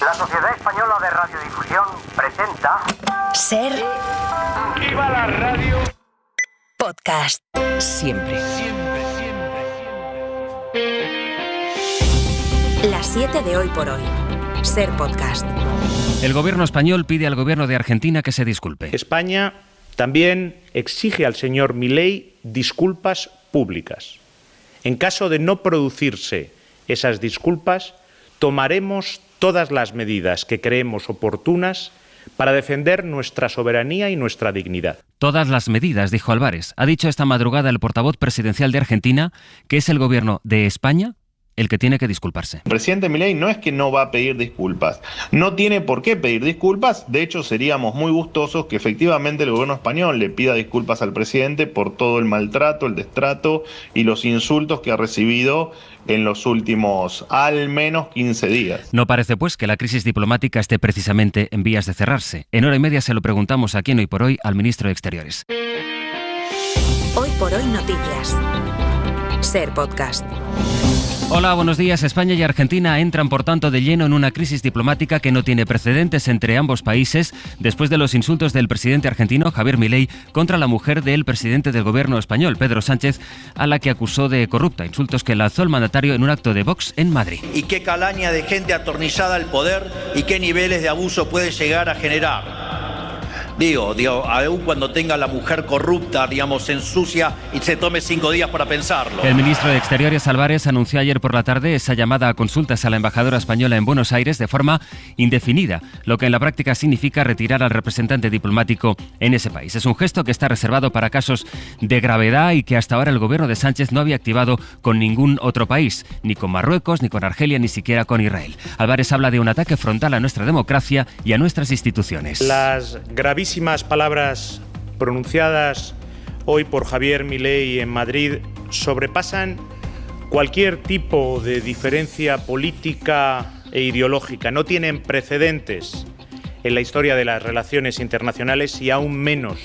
La Sociedad Española de Radiodifusión presenta... Ser... ¡Viva la radio! Podcast. Siempre. Las 7 de Hoy por Hoy. Ser Podcast. El gobierno español pide al gobierno de Argentina que se disculpe. España también exige al señor Milei disculpas públicas. En caso de no producirse esas disculpas, tomaremos todas las medidas que creemos oportunas para defender nuestra soberanía y nuestra dignidad. Todas las medidas, dijo Álvarez. Ha dicho esta madrugada el portavoz presidencial de Argentina que es el gobierno de España el que tiene que disculparse. El presidente Milei no es que no va a pedir disculpas, no tiene por qué pedir disculpas. De hecho, seríamos muy gustosos que efectivamente el gobierno español le pida disculpas al presidente por todo el maltrato, el destrato y los insultos que ha recibido en los últimos al menos 15 días. No parece pues que la crisis diplomática esté precisamente en vías de cerrarse. En hora y media se lo preguntamos aquí en Hoy por Hoy al ministro de Exteriores. Hoy por Hoy Noticias. Ser Podcast. Hola, buenos días. España y Argentina entran, por tanto, de lleno en una crisis diplomática que no tiene precedentes entre ambos países después de los insultos del presidente argentino, Javier Milei, contra la mujer del presidente del gobierno español, Pedro Sánchez, a la que acusó de corrupta. Insultos que lanzó el mandatario en un acto de Vox en Madrid. Y qué calaña de gente atornillada al poder y qué niveles de abuso puede llegar a generar. Digo, aún cuando tenga la mujer corrupta, se ensucia y se tome 5 días para pensarlo. El ministro de Exteriores, Álvarez, anunció ayer por la tarde esa llamada a consultas a la embajadora española en Buenos Aires de forma indefinida, lo que en la práctica significa retirar al representante diplomático en ese país. Es un gesto que está reservado para casos de gravedad y que hasta ahora el gobierno de Sánchez no había activado con ningún otro país, ni con Marruecos, ni con Argelia, ni siquiera con Israel. Álvarez habla de un ataque frontal a nuestra democracia y a nuestras instituciones. Las gravísimas palabras pronunciadas hoy por Javier Milei en Madrid sobrepasan cualquier tipo de diferencia política e ideológica. No tienen precedentes en la historia de las relaciones internacionales y aún menos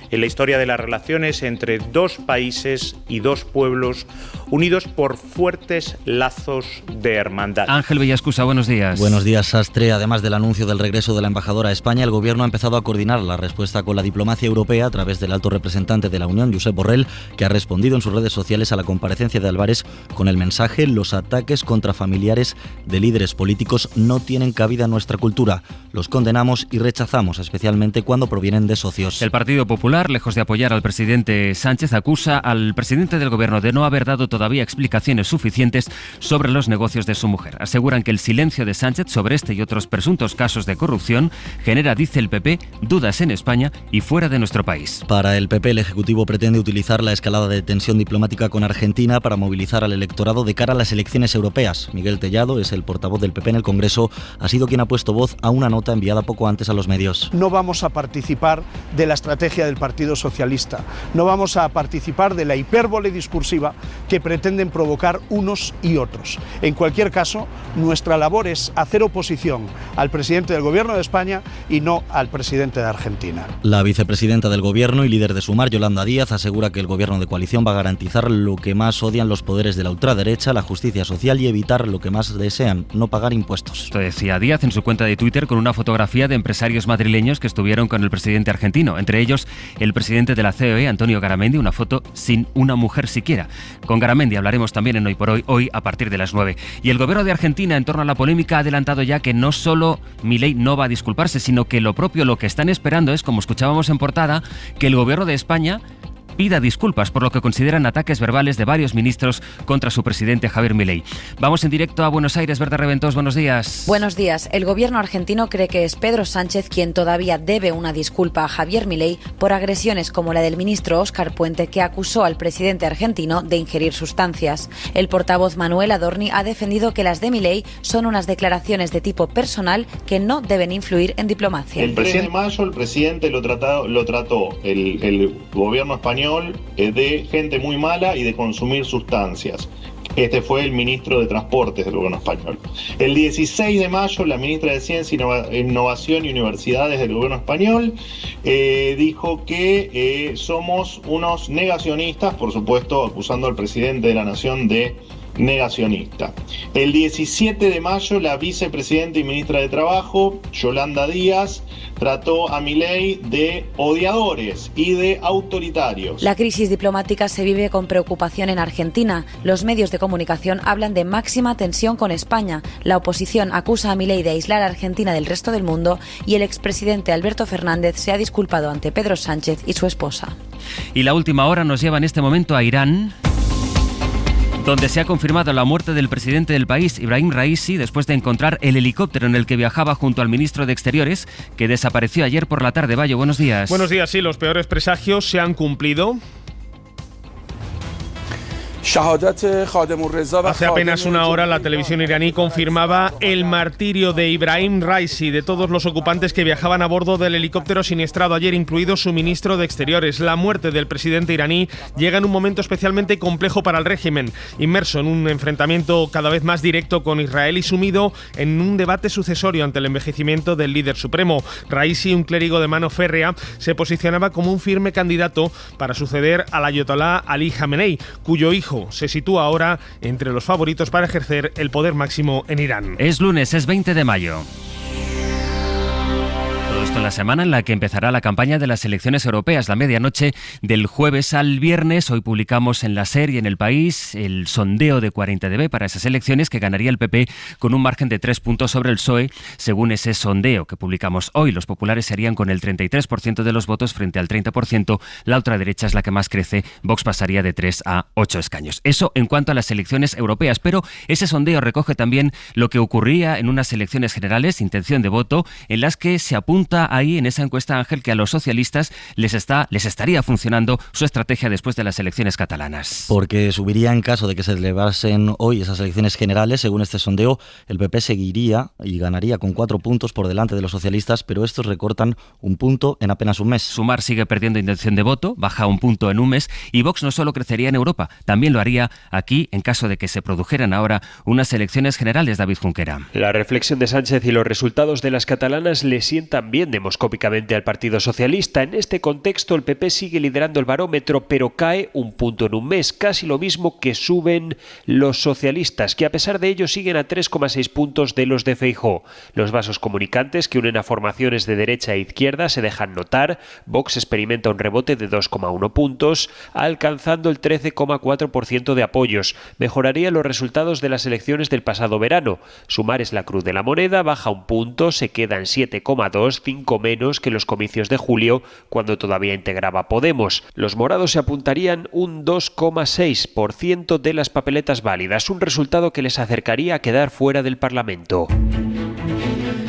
en la historia de las relaciones entre dos países y dos pueblos unidos por fuertes lazos de hermandad. Ángel Villascusa, buenos días. Buenos días, Sastre. Además del anuncio del regreso de la embajadora a España, el Gobierno ha empezado a coordinar la respuesta con la diplomacia europea a través del alto representante de la Unión, Josep Borrell, que ha respondido en sus redes sociales a la comparecencia de Álvarez con el mensaje: los ataques contra familiares de líderes políticos no tienen cabida en nuestra cultura. Los condenamos y rechazamos, especialmente cuando provienen de socios. El Partido Popular, lejos de apoyar al presidente Sánchez, acusa al presidente del gobierno de no haber dado todavía explicaciones suficientes sobre los negocios de su mujer. Aseguran que el silencio de Sánchez sobre este y otros presuntos casos de corrupción genera, dice el PP, dudas en España y fuera de nuestro país. Para el PP, el Ejecutivo pretende utilizar la escalada de tensión diplomática con Argentina para movilizar al electorado de cara a las elecciones europeas. Miguel Tellado, es el portavoz del PP en el Congreso, ha sido quien ha puesto voz a una nota enviada poco antes a los medios. No vamos a participar de la estrategia del Partido Socialista. No vamos a participar de la hipérbole discursiva que pretenden provocar unos y otros. En cualquier caso, nuestra labor es hacer oposición al presidente del Gobierno de España y no al presidente de Argentina. La vicepresidenta del Gobierno y líder de Sumar, Yolanda Díaz, asegura que el Gobierno de coalición va a garantizar lo que más odian los poderes de la ultraderecha, la justicia social y evitar lo que más desean, no pagar impuestos. Esto decía Díaz en su cuenta de Twitter con una fotografía de empresarios madrileños que estuvieron con el presidente argentino, entre ellos el presidente de la COE, Antonio Garamendi, una foto sin una mujer siquiera. Con Garamendi hablaremos también en Hoy por Hoy, hoy a partir de las 9. Y el gobierno de Argentina, en torno a la polémica, ha adelantado ya que no solo Milei no va a disculparse, sino que lo que están esperando es, como escuchábamos en portada, que el gobierno de España pida disculpas por lo que consideran ataques verbales de varios ministros contra su presidente Javier Milei. Vamos en directo a Buenos Aires. Berta Reventós, buenos días. Buenos días. El gobierno argentino cree que es Pedro Sánchez quien todavía debe una disculpa a Javier Milei por agresiones como la del ministro Óscar Puente, que acusó al presidente argentino de ingerir sustancias. El portavoz Manuel Adorni ha defendido que las de Milei son unas declaraciones de tipo personal que no deben influir en diplomacia. El 3 de mayo el presidente lo trató el gobierno español de gente muy mala y de consumir sustancias. Este fue el ministro de Transportes del gobierno español. El 16 de mayo, la ministra de Ciencia, Innovación y Universidades del gobierno español dijo que somos unos negacionistas, por supuesto acusando al presidente de la Nación de negacionista. El 17 de mayo, la vicepresidenta y ministra de Trabajo, Yolanda Díaz, trató a Milei de odiadores y de autoritarios. La crisis diplomática se vive con preocupación en Argentina. Los medios de comunicación hablan de máxima tensión con España. La oposición acusa a Milei de aislar a Argentina del resto del mundo y el expresidente Alberto Fernández se ha disculpado ante Pedro Sánchez y su esposa. Y la última hora nos lleva en este momento a Irán, donde se ha confirmado la muerte del presidente del país, Ibrahim Raisi, después de encontrar el helicóptero en el que viajaba junto al ministro de Exteriores, que desapareció ayer por la tarde. Bayo, buenos días. Buenos días, sí, los peores presagios se han cumplido. Hace apenas una hora la televisión iraní confirmaba el martirio de Ibrahim Raisi, de todos los ocupantes que viajaban a bordo del helicóptero siniestrado ayer, incluido su ministro de Exteriores. La muerte del presidente iraní llega en un momento especialmente complejo para el régimen, inmerso en un enfrentamiento cada vez más directo con Israel y sumido en un debate sucesorio ante el envejecimiento del líder supremo. Raisi, un clérigo de mano férrea, se posicionaba como un firme candidato para suceder al ayatolá Ali Jamenei, cuyo hijo se sitúa ahora entre los favoritos para ejercer el poder máximo en Irán. Es lunes, es 20 de mayo. Todo esto en la semana en la que empezará la campaña de las elecciones europeas, la medianoche del jueves al viernes. Hoy publicamos en la SER y en El País el sondeo de 40DB para esas elecciones, que ganaría el PP con un margen de 3 puntos sobre el PSOE. Según ese sondeo que publicamos hoy, los populares serían con el 33% de los votos frente al 30%. La ultraderecha es la que más crece. Vox pasaría de 3 a 8 escaños. Eso en cuanto a las elecciones europeas, pero ese sondeo recoge también lo que ocurría en unas elecciones generales, intención de voto, en las que se apunta ahí en esa encuesta, Ángel, que a los socialistas les estaría funcionando su estrategia después de las elecciones catalanas. Porque subiría en caso de que se celebrasen hoy esas elecciones generales. Según este sondeo, el PP seguiría y ganaría con 4 puntos por delante de los socialistas, pero estos recortan un punto en apenas un mes. Sumar sigue perdiendo intención de voto, baja un punto en un mes, y Vox no solo crecería en Europa, también lo haría aquí en caso de que se produjeran ahora unas elecciones generales. David Junquera. La reflexión de Sánchez y los resultados de las catalanas le sientan bien demoscópicamente al Partido Socialista. En este contexto, el PP sigue liderando el barómetro, pero cae un punto en un mes, casi lo mismo que suben los socialistas, que a pesar de ello siguen a 3,6 puntos de los de Feijóo. Los vasos comunicantes que unen a formaciones de derecha e izquierda se dejan notar. Vox experimenta un rebote de 2,1 puntos, alcanzando el 13,4% de apoyos. Mejoraría los resultados de las elecciones del pasado verano. Sumar es la cruz de la moneda, baja un punto, se queda en 7,2, 5 menos que los comicios de julio, cuando todavía integraba Podemos. Los morados se apuntarían un 2,6% de las papeletas válidas, un resultado que les acercaría a quedar fuera del Parlamento.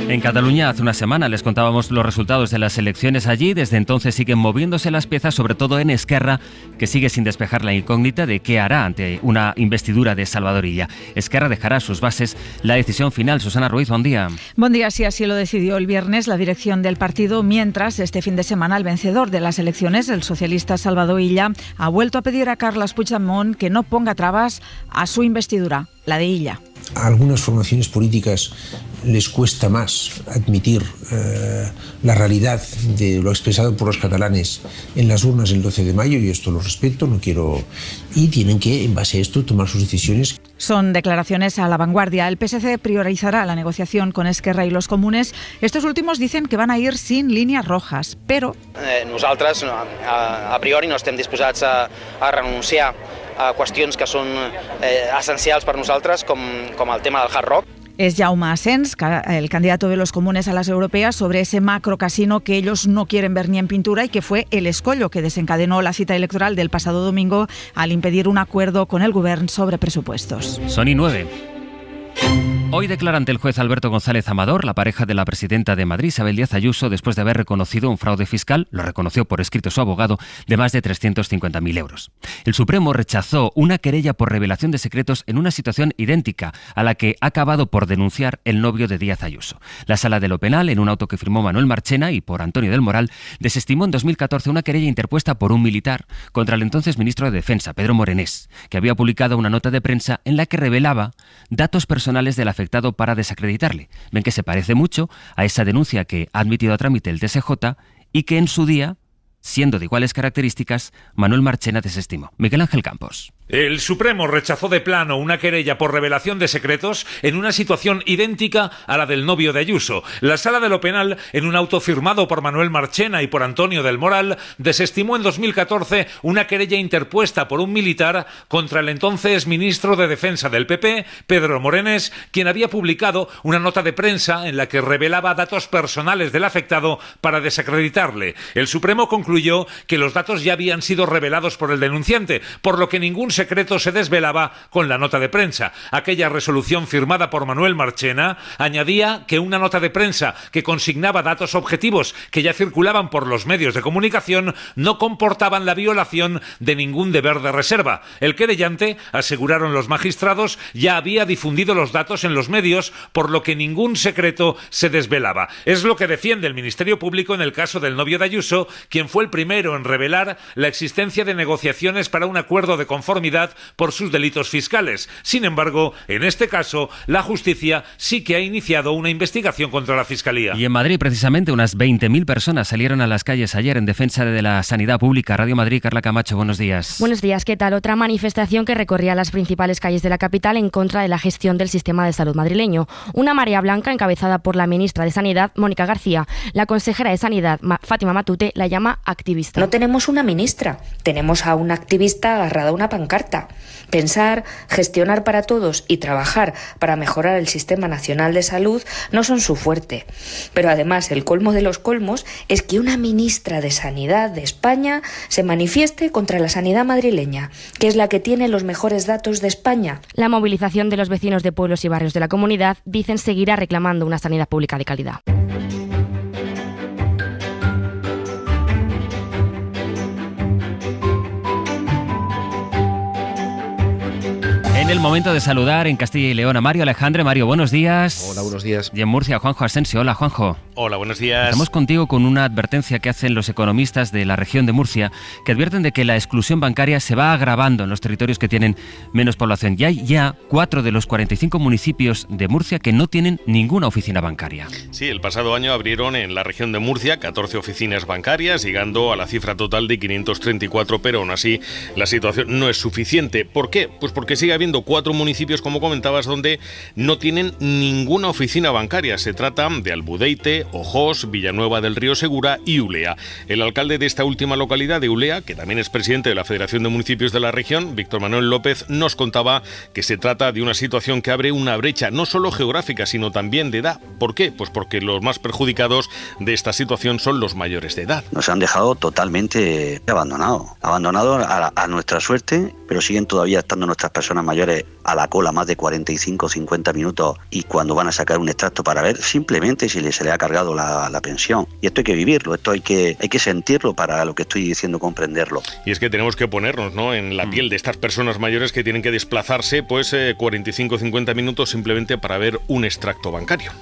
En Cataluña, hace una semana les contábamos los resultados de las elecciones allí. Desde entonces siguen moviéndose las piezas, sobre todo en Esquerra, que sigue sin despejar la incógnita de qué hará ante una investidura de Salvador Illa. Esquerra dejará a sus bases la decisión final. Susana Ruiz, buen día. Buen día, sí, así lo decidió el viernes la dirección del partido, mientras este fin de semana el vencedor de las elecciones, el socialista Salvador Illa, ha vuelto a pedir a Carles Puigdemont que no ponga trabas a su investidura, la de Illa. A algunas formaciones políticas les cuesta más admitir la realidad de lo expresado por los catalanes en las urnas el 12 de mayo, y esto lo respeto, no quiero... Y tienen que, en base a esto, tomar sus decisiones. Son declaraciones a La Vanguardia. El PSC priorizará la negociación con Esquerra y los comunes. Estos últimos dicen que van a ir sin líneas rojas, pero... Nosaltres, a priori, no estem disposats a renunciar a qüestions que són essencials per nosaltres, com el tema del Hard Rock. Es Jaume Asens, el candidato de los comunes a las europeas, sobre ese macro casino que ellos no quieren ver ni en pintura y que fue el escollo que desencadenó la cita electoral del pasado domingo al impedir un acuerdo con el Govern sobre presupuestos. Son y 9. Hoy declara ante el juez Alberto González Amador, la pareja de la presidenta de Madrid, Isabel Díaz Ayuso, después de haber reconocido un fraude fiscal, lo reconoció por escrito su abogado, de más de 350.000 euros. El Supremo rechazó una querella por revelación de secretos en una situación idéntica a la que ha acabado por denunciar el novio de Díaz Ayuso. La Sala de lo Penal, en un auto que firmó Manuel Marchena y por Antonio del Moral, desestimó en 2014 una querella interpuesta por un militar contra el entonces ministro de Defensa, Pedro Morenés, que había publicado una nota de prensa en la que revelaba datos personales del afectado para desacreditarle. Ven que se parece mucho a esa denuncia que ha admitido a trámite el TSJ y que en su día, siendo de iguales características, Manuel Marchena desestimó. Miguel Ángel Campos. El Supremo rechazó de plano una querella por revelación de secretos en una situación idéntica a la del novio de Ayuso. La Sala de lo Penal, en un auto firmado por Manuel Marchena y por Antonio del Moral, desestimó en 2014 una querella interpuesta por un militar contra el entonces ministro de Defensa del PP, Pedro Morenés, quien había publicado una nota de prensa en la que revelaba datos personales del afectado para desacreditarle. El Supremo concluyó que los datos ya habían sido revelados por el denunciante, por lo que ningún secreto se desvelaba con la nota de prensa. Aquella resolución firmada por Manuel Marchena añadía que una nota de prensa que consignaba datos objetivos que ya circulaban por los medios de comunicación no comportaban la violación de ningún deber de reserva. El querellante, aseguraron los magistrados, ya había difundido los datos en los medios, por lo que ningún secreto se desvelaba. Es lo que defiende el Ministerio Público en el caso del novio de Ayuso, quien fue el primero en revelar la existencia de negociaciones para un acuerdo de conformidad por sus delitos fiscales. Sin embargo, en este caso, la justicia sí que ha iniciado una investigación contra la Fiscalía. Y en Madrid, precisamente, unas 20.000 personas salieron a las calles ayer en defensa de la sanidad pública. Radio Madrid, Carla Camacho, buenos días. Buenos días, ¿qué tal? Otra manifestación que recorría las principales calles de la capital en contra de la gestión del sistema de salud madrileño. Una marea blanca encabezada por la ministra de Sanidad, Mónica García. La consejera de Sanidad, Fátima Matute, la llama activista. No tenemos una ministra, tenemos a una activista agarrada a una pancarta. Pensar, gestionar para todos y trabajar para mejorar el Sistema Nacional de Salud no son su fuerte. Pero además, el colmo de los colmos es que una ministra de Sanidad de España se manifieste contra la sanidad madrileña, que es la que tiene los mejores datos de España. La movilización de los vecinos de pueblos y barrios de la comunidad, dicen, seguirá reclamando una sanidad pública de calidad. En el momento de saludar en Castilla y León a Mario Alejandre. Mario, buenos días. Hola, buenos días. Y en Murcia, Juanjo Asensio. Hola, Juanjo. Hola, buenos días. Estamos contigo con una advertencia que hacen los economistas de la región de Murcia, que advierten de que la exclusión bancaria se va agravando en los territorios que tienen menos población. Y hay ya 4 de los 45 municipios de Murcia que no tienen ninguna oficina bancaria. Sí, el pasado año abrieron en la región de Murcia 14 oficinas bancarias, llegando a la cifra total de 534, pero aún así la situación no es suficiente. ¿Por qué? Pues porque sigue habiendo 4 municipios, como comentabas, donde no tienen ninguna oficina bancaria. Se trata de Albudeite, Ojós, Villanueva del Río Segura y Ulea. El alcalde de esta última localidad, de Ulea, que también es presidente de la Federación de Municipios de la región, Víctor Manuel López, nos contaba que se trata de una situación que abre una brecha no solo geográfica, sino también de edad. ¿Por qué? Pues porque los más perjudicados de esta situación son los mayores de edad. Nos han dejado totalmente abandonados a nuestra suerte, pero siguen todavía estando nuestras personas mayores a la cola más de 45 50 minutos, y cuando van a sacar un extracto para ver simplemente si se le ha cargado la pensión. Y esto hay que vivirlo, esto hay que sentirlo para lo que estoy diciendo, comprenderlo. Y es que tenemos que ponernos, ¿no?, en la piel de estas personas mayores que tienen que desplazarse 45 50 minutos simplemente para ver un extracto bancario.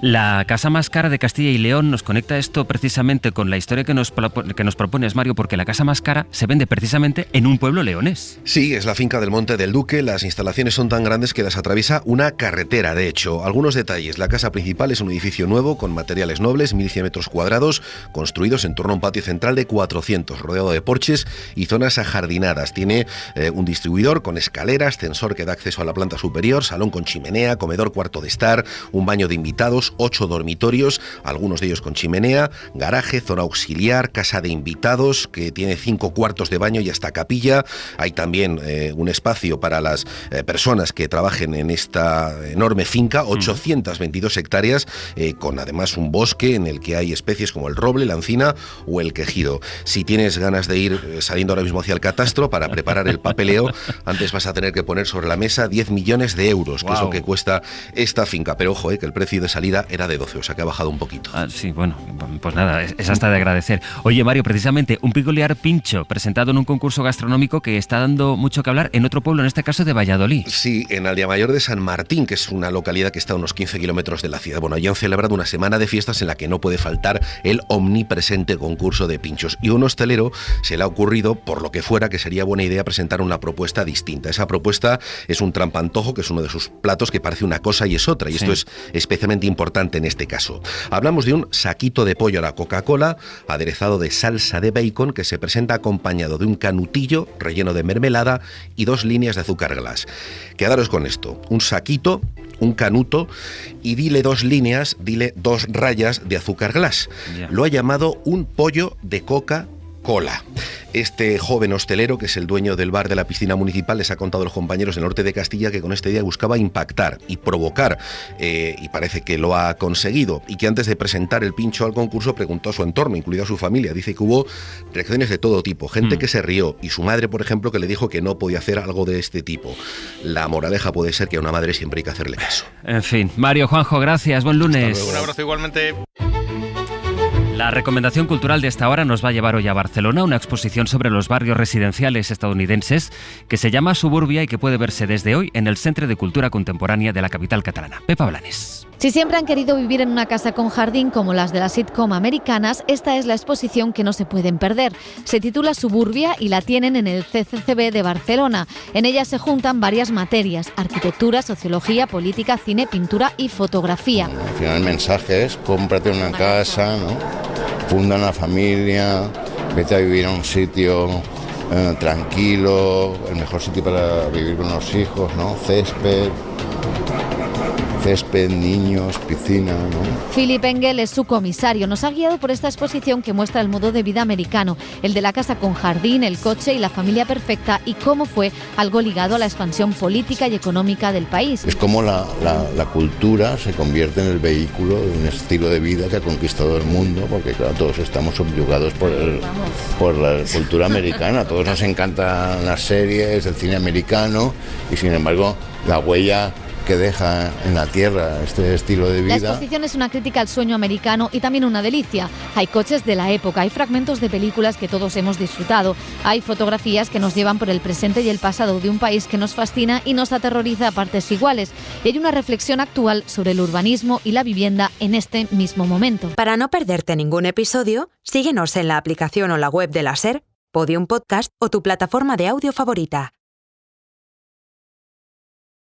La casa más cara de Castilla y León nos conecta esto precisamente con la historia que nos propones, Mario, porque la casa más cara se vende precisamente en un pueblo leonés. Sí, es la finca del Monte del Duque. Las instalaciones son tan grandes que las atraviesa una carretera, de hecho. Algunos detalles. La casa principal es un edificio nuevo con materiales nobles, 1.100 metros cuadrados, construidos en torno a un patio central de 400, rodeado de porches y zonas ajardinadas. Tiene un distribuidor con escalera, ascensor que da acceso a la planta superior, salón con chimenea, comedor, cuarto de estar, un baño de invitados, 8 dormitorios, algunos de ellos con chimenea, garaje, zona auxiliar, casa de invitados que tiene 5 cuartos de baño y hasta capilla. Hay también un espacio para las personas que trabajen en esta enorme finca, 822 hectáreas, con además un bosque en el que hay especies como el roble, la encina o el quejigo. Si tienes ganas de ir saliendo ahora mismo hacia el catastro para preparar el papeleo, antes vas a tener que poner sobre la mesa 10 millones de euros, que es lo que cuesta esta finca. Pero ojo, que el precio de salida era de 12, o sea que ha bajado un poquito. Sí, bueno, pues nada, es hasta de agradecer. Oye, Mario, precisamente un peculiar pincho presentado en un concurso gastronómico que está dando mucho que hablar en otro pueblo, en este caso de Valladolid. Sí, en Aldea-Mayor de San Martín, que es una localidad que está a unos 15 kilómetros de la ciudad. Bueno, allí han celebrado una semana de fiestas en la que no puede faltar el omnipresente concurso de pinchos. Y a un hostelero se le ha ocurrido, por lo que fuera, que sería buena idea presentar una propuesta distinta. Esa propuesta es un trampantojo, que es uno de sus platos que parece una cosa y es otra. Y esto es especialmente importante en este caso. Hablamos de un saquito de pollo a la Coca-Cola, aderezado de salsa de bacon, que se presenta acompañado de un canutillo relleno de mermelada y 2 líneas de azúcar glass. Quedaros con esto: un saquito, un canuto y dile 2 líneas, dile 2 rayas de azúcar glass. Lo ha llamado un pollo de Coca-Cola. Este joven hostelero, que es el dueño del bar de la piscina municipal, les ha contado a los compañeros del norte de Castilla que con este día buscaba impactar y provocar, y parece que lo ha conseguido, y que antes de presentar el pincho al concurso preguntó a su entorno, incluida a su familia. Dice que hubo reacciones de todo tipo, gente que se rió, y su madre, por ejemplo, que le dijo que no podía hacer algo de este tipo. La moraleja puede ser que a una madre siempre hay que hacerle caso. En fin, Mario, Juanjo, gracias, buen lunes. Un abrazo igualmente. La recomendación cultural de esta hora nos va a llevar hoy a Barcelona, una exposición sobre los barrios residenciales estadounidenses que se llama Suburbia y que puede verse desde hoy en el Centre de Cultura Contemporánea de la capital catalana. Pepa Blanes. Si siempre han querido vivir en una casa con jardín como las de las sitcom americanas, esta es la exposición que no se pueden perder. Se titula Suburbia y la tienen en el CCCB de Barcelona. En ella se juntan varias materias: arquitectura, sociología, política, cine, pintura y fotografía. Al final el mensaje es: cómprate una casa, ¿no? Funda una familia, vete a vivir a un sitio tranquilo, el mejor sitio para vivir con los hijos, ¿no? Césped, niños, piscina, ¿no? Philip Engel es su comisario. Nos ha guiado por esta exposición que muestra el modo de vida americano, el de la casa con jardín, el coche y la familia perfecta, y cómo fue algo ligado a la expansión política y económica del país. Es como la cultura se convierte en el vehículo de un estilo de vida que ha conquistado el mundo, porque claro, todos estamos subyugados por la cultura americana. A todos nos encantan las series, el cine americano, y sin embargo la huella que deja en la tierra este estilo de vida. La exposición es una crítica al sueño americano y también una delicia. Hay coches de la época, hay fragmentos de películas que todos hemos disfrutado, hay fotografías que nos llevan por el presente y el pasado de un país que nos fascina y nos aterroriza a partes iguales. Y hay una reflexión actual sobre el urbanismo y la vivienda en este mismo momento. Para no perderte ningún episodio, síguenos en la aplicación o la web de la SER, Podium Podcast o tu plataforma de audio favorita.